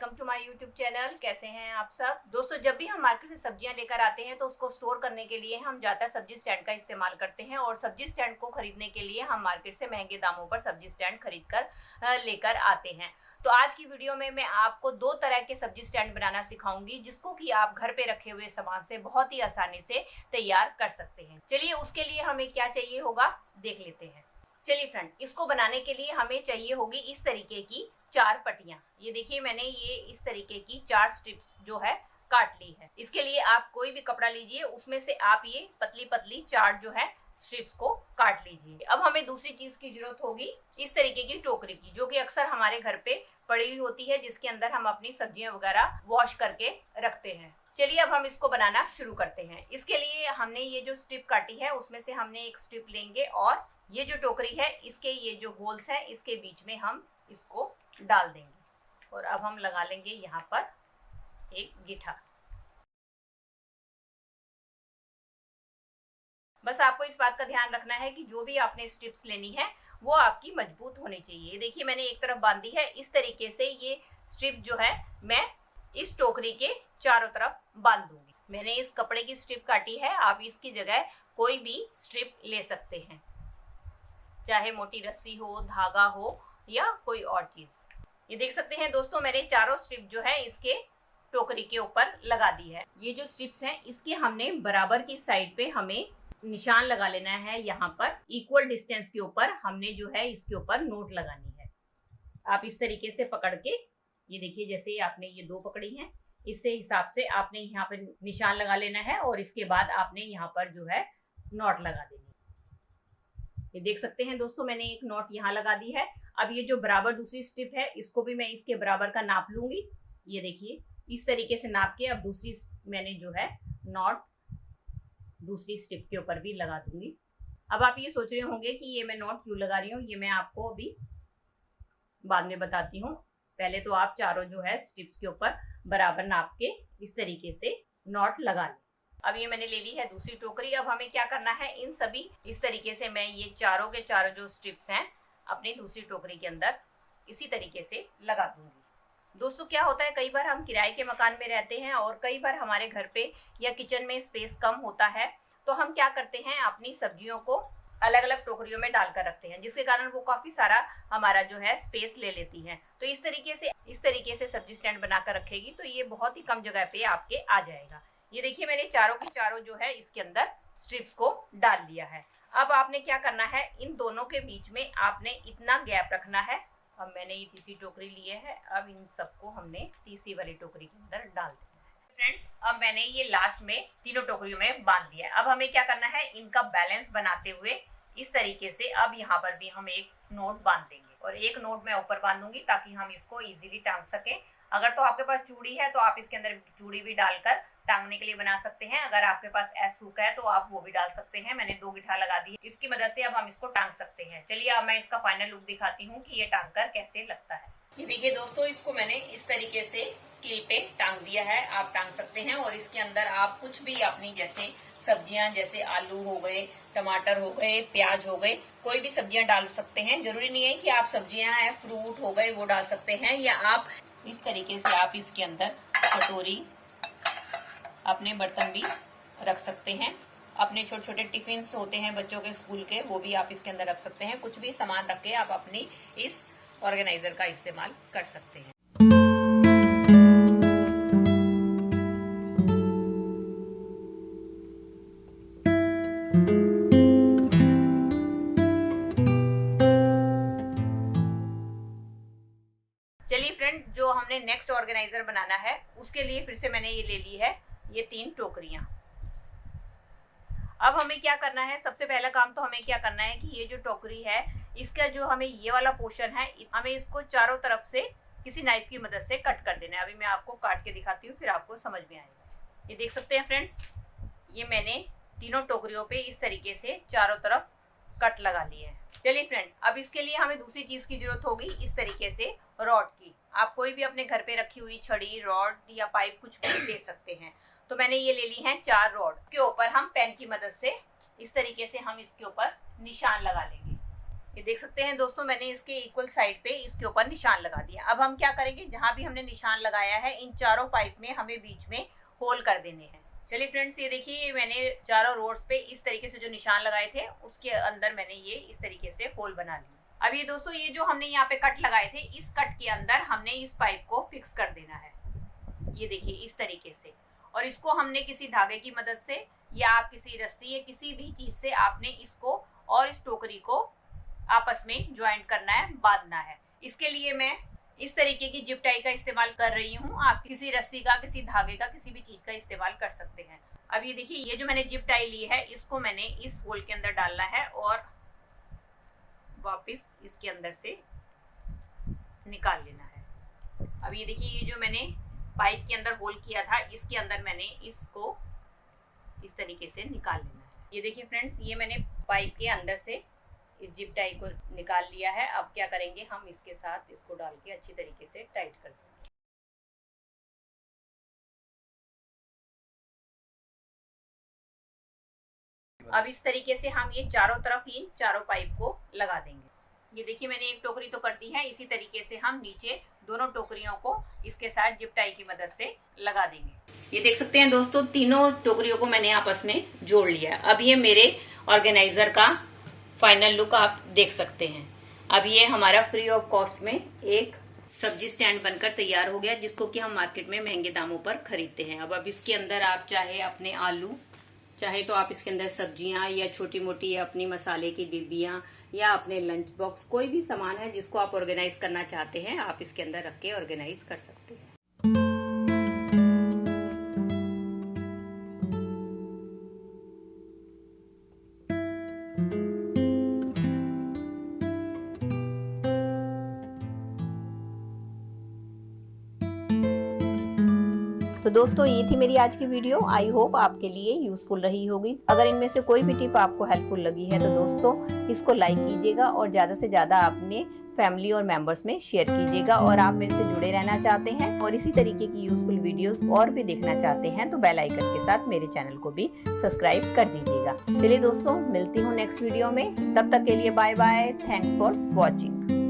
Welcome to my YouTube channel. कैसे हैं आप सब दोस्तों। जब भी हम मार्केट से सब्जियां लेकर आते हैं तो उसको स्टोर करने के लिए हम ज़्यादा सब्जी स्टैंड का इस्तेमाल करते हैं और सब्जी स्टैंड को खरीदने के लिए हम मार्केट से महंगे दामों पर सब्जी स्टैंड खरीद कर लेकर आते हैं। तो आज की वीडियो में मैं आपको दो तरह के सब्जी स्टैंड बनाना सिखाऊंगी जिसको कि आप घर पे रखे हुए सामान से बहुत ही आसानी से तैयार कर सकते हैं। चलिए उसके लिए हमें क्या चाहिए होगा देख लेते हैं। चलिए फ्रेंड, इसको बनाने के लिए हमें चाहिए होगी इस तरीके की 4 पट्टियां। ये देखिए मैंने ये इस तरीके की 4 स्ट्रिप्स जो है काट ली है। इसके लिए आप कोई भी कपड़ा लीजिए, उसमें से आप ये पतली पतली 4 जो है स्ट्रिप्स को काट लीजिए। अब हमें दूसरी चीज की जरूरत होगी इस तरीके की टोकरी की, जो कि अक्सर हमारे घर पे पड़ी हुई होती है, जिसके अंदर हम अपनी सब्जियां वगैरह वॉश करके रखते हैं। चलिए अब हम इसको बनाना शुरू करते हैं। इसके लिए हमने ये जो स्ट्रिप काटी है उसमें से हमने एक स्ट्रिप लेंगे और ये जो टोकरी है इसके ये जो होल्स हैं इसके बीच में हम इसको डाल देंगे और अब हम लगा लेंगे यहाँ पर एक गिट्ठा। बस आपको इस बात का ध्यान रखना है कि जो भी आपने स्ट्रिप्स लेनी है वो आपकी मजबूत होनी चाहिए। देखिए मैंने एक तरफ बांधी है, इस तरीके से ये स्ट्रिप जो है मैं इस टोकरी के चारों तरफ बांध दूंगी। मैंने इस कपड़े की स्ट्रिप काटी है, आप इसकी जगह कोई भी स्ट्रिप ले सकते हैं, चाहे मोटी रस्सी हो, धागा हो या कोई और चीज। ये देख सकते हैं दोस्तों, मैंने चारों स्ट्रिप जो है इसके टोकरी के ऊपर लगा दी है। ये जो स्ट्रिप्स हैं इसके हमने बराबर की साइड पे हमें निशान लगा लेना है। यहाँ पर इक्वल डिस्टेंस के ऊपर हमने जो है इसके ऊपर नोट लगानी है। आप इस तरीके से पकड़ के, ये देखिए जैसे आपने ये 2 पकड़ी हैं, इससे हिसाब से आपने यहाँ पे निशान लगा लेना है और इसके बाद आपने यहाँ पर जो है नॉट लगा देनी है। ये देख सकते हैं दोस्तों, मैंने एक नॉट यहाँ लगा दी है। अब ये जो बराबर दूसरी स्ट्रिप है इसको भी मैं इसके बराबर का नाप लूंगी। ये देखिए इस तरीके से नाप के अब दूसरी मैंने जो है नॉट दूसरी स्ट्रिप के ऊपर भी लगा दूंगी। अब आप ये सोच रहे होंगे कि ये मैं नॉट क्यों लगा रही हूँ, ये मैं आपको अभी बाद में बताती हूँ। पहले तो आप चारों जो है स्ट्रिप्स के ऊपर बराबर नाप के इस तरीके से नॉट लगा लें। अब ये मैंने ले ली है दूसरी टोकरी। अब हमें क्या करना है, इन सभी इस तरीके से मैं ये चारों के चारों जो स्ट्रिप्स हैं अपनी दूसरी टोकरी के अंदर इसी तरीके से लगा दूंगी। दोस्तों क्या होता है, कई बार हम किराए के मकान में रहते हैं और कई बार हमारे घर पे या किचन में स्पेस कम होता है, तो हम क्या करते हैं अपनी सब्जियों को अलग अलग टोकरियों में डालकर रखते हैं, जिसके कारण वो काफी सारा हमारा जो है स्पेस ले लेती हैं। तो इस तरीके से सब्जी स्टैंड बनाकर रखेगी तो ये बहुत ही कम जगह पे आपके आ जाएगा। ये देखिए मैंने चारों की चारों जो है इसके अंदर स्ट्रिप्स को डाल दिया है। अब आपने क्या करना है, इन दोनों के बीच में आपने इतना गैप रखना है। अब मैंने ये तीसरी टोकरी ली है, अब इन सबको हमने तीसरी वाली टोकरी के अंदर डाल देना है। फ्रेंड्स अब मैंने ये लास्ट में तीनों टोकरियों में बांध दिया है। अब हमें क्या करना है, इनका बैलेंस बनाते हुए इस तरीके से अब यहाँ पर भी हम एक नोट बांध देंगे और एक नोट मैं ऊपर बांधूंगी ताकि हम इसको इजीली टांग सकें। अगर तो आपके पास चूड़ी है तो आप इसके अंदर चूड़ी भी डालकर टांगने के लिए बना सकते हैं। अगर आपके पास एस हुक है तो आप वो भी डाल सकते हैं। मैंने 2 गिट्ठा लगा दी है, इसकी मदद से अब हम इसको टांग सकते हैं। चलिए अब मैं इसका फाइनल लुक दिखाती हूँ कि ये टांग कर कैसे लगता है। ये देखिए दोस्तों, इसको मैंने इस तरीके से कील पे टांग दिया है, आप टांग सकते हैं। और इसके अंदर आप कुछ भी अपनी जैसे सब्जियां, जैसे आलू हो गए, टमाटर हो गए, प्याज हो गए, कोई भी सब्जियां डाल सकते हैं। जरूरी नहीं है कि आप सब्जियां हैं, फ्रूट हो गए वो डाल सकते हैं, या आप इस तरीके से आप इसके अंदर कटोरी, अपने बर्तन भी रख सकते हैं। अपने छोटे छोटे टिफिन्स होते हैं बच्चों के स्कूल के, वो भी आप इसके अंदर रख सकते हैं। कुछ भी सामान रख के आप अपनी इस ऑर्गेनाइजर का इस्तेमाल कर सकते हैं। चलिए फ्रेंड, जो हमने नेक्स्ट ऑर्गेनाइजर बनाना है उसके लिए फिर से मैंने ये ले ली है ये 3 टोकरियां। अब हमें क्या करना है, सबसे पहला काम तो हमें क्या करना है कि ये जो टोकरी है इसका जो हमें ये वाला पोर्शन है, हमें इसको चारों तरफ से किसी नाइफ की मदद से कट कर देना है। अभी मैं आपको काट के दिखाती हूँ, फिर आपको समझ में आएगा। ये देख सकते हैं फ्रेंड्स, ये मैंने तीनों टोकरियों पे इस तरीके से चारों तरफ कट लगा लिए हैं। चलिए फ्रेंड, अब इसके लिए हमें दूसरी चीज की जरूरत होगी इस तरीके से रॉड की। आप कोई भी अपने घर पे रखी हुई छड़ी, रॉड या पाइप कुछ भी दे सकते हैं। तो मैंने ये ले ली हैं 4 रॉड के ऊपर हम पेन की मदद से इस तरीके से हम इसके ऊपर निशान लगा लेंगे। ये देख सकते हैं दोस्तों, मैंने इसके इक्वल साइड पे इसके ऊपर निशान लगा दिया। अब हम क्या करेंगे, जहां भी हमने निशान लगाया है इन चारों पाइप में हमें बीच में होल कर देने हैं। चलिए फ्रेंड्स, ये देखिए मैंने चारों रोड्स पे इस तरीके से जो निशान लगाए थे उसके अंदर मैंने ये इस तरीके से होल बना लिया। अब ये दोस्तों, ये जो हमने यहाँ पे कट लगाए थे, इस कट के अंदर हमने इस पाइप को फिक्स कर देना है। ये देखिए इस तरीके से, और इसको हमने किसी धागे की मदद से या आप किसी रस्सी या किसी भी चीज से आपने इसको और इस टोकरी को आपस में ज्वाइंट करना है, बांधना है। इसके लिए मैं इस तरीके की जिप टाई का इस्तेमाल कर रही हूँ। आप किसी रस्सी का, किसी धागे का, किसी भी चीज का इस्तेमाल कर सकते हैं। अब ये देखिए, ये जो मैंने जिप टाई ली है इसको मैंने इस होल के अंदर डालना है और वापस इसके अंदर से निकाल लेना है। अब ये देखिए, ये जो मैंने पाइप के अंदर होल किया था इसके अंदर मैंने इसको इस तरीके से निकाल लेना है। ये देखिए फ्रेंड्स, ये मैंने पाइप के अंदर से इस जिप टाई को निकाल लिया है। अब क्या करेंगे, हम इसके साथ इसको डाल के अच्छी तरीके से टाइट कर देंगे। अब इस तरीके से हम ये चारों तरफ इन चारों पाइप को लगा देंगे। ये देखिए, मैंने एक टोकरी तो कर दी है, इसी तरीके से हम नीचे दोनों टोकरियों को इसके साथ जिप टाई की मदद से लगा देंगे। ये देख सकते हैं दोस्तों, तीनों टोकरियों को मैंने आपस में जोड़ लिया। अब ये मेरे ऑर्गेनाइजर का फाइनल लुक आप देख सकते हैं। अब ये हमारा फ्री ऑफ कॉस्ट में एक सब्जी स्टैंड बनकर तैयार हो गया, जिसको कि हम मार्केट में महंगे दामों पर खरीदते हैं। अब इसके अंदर आप चाहे अपने आलू, चाहे तो आप इसके अंदर सब्जियां या छोटी मोटी अपनी मसाले की डिब्बियां या अपने लंच बॉक्स, कोई भी सामान है जिसको आप ऑर्गेनाइज करना चाहते हैं, आप इसके अंदर रख के ऑर्गेनाइज कर सकते हैं। तो दोस्तों, ये थी मेरी आज की वीडियो। आई होप आपके लिए यूजफुल रही होगी। अगर इनमें से कोई भी टिप आपको हेल्पफुल लगी है तो दोस्तों इसको लाइक कीजिएगा और ज़्यादा से ज़्यादा अपने फैमिली और मेंबर्स में शेयर कीजिएगा। और आप मेरे से जुड़े रहना चाहते हैं और इसी तरीके की यूजफुल वीडियोस और भी देखना चाहते हैं तो बेल आइकन के साथ मेरे चैनल को भी सब्सक्राइब कर दीजिएगा। चलिए दोस्तों, मिलती हूँ नेक्स्ट वीडियो में। तब तक के लिए bye bye. Thanks for watching.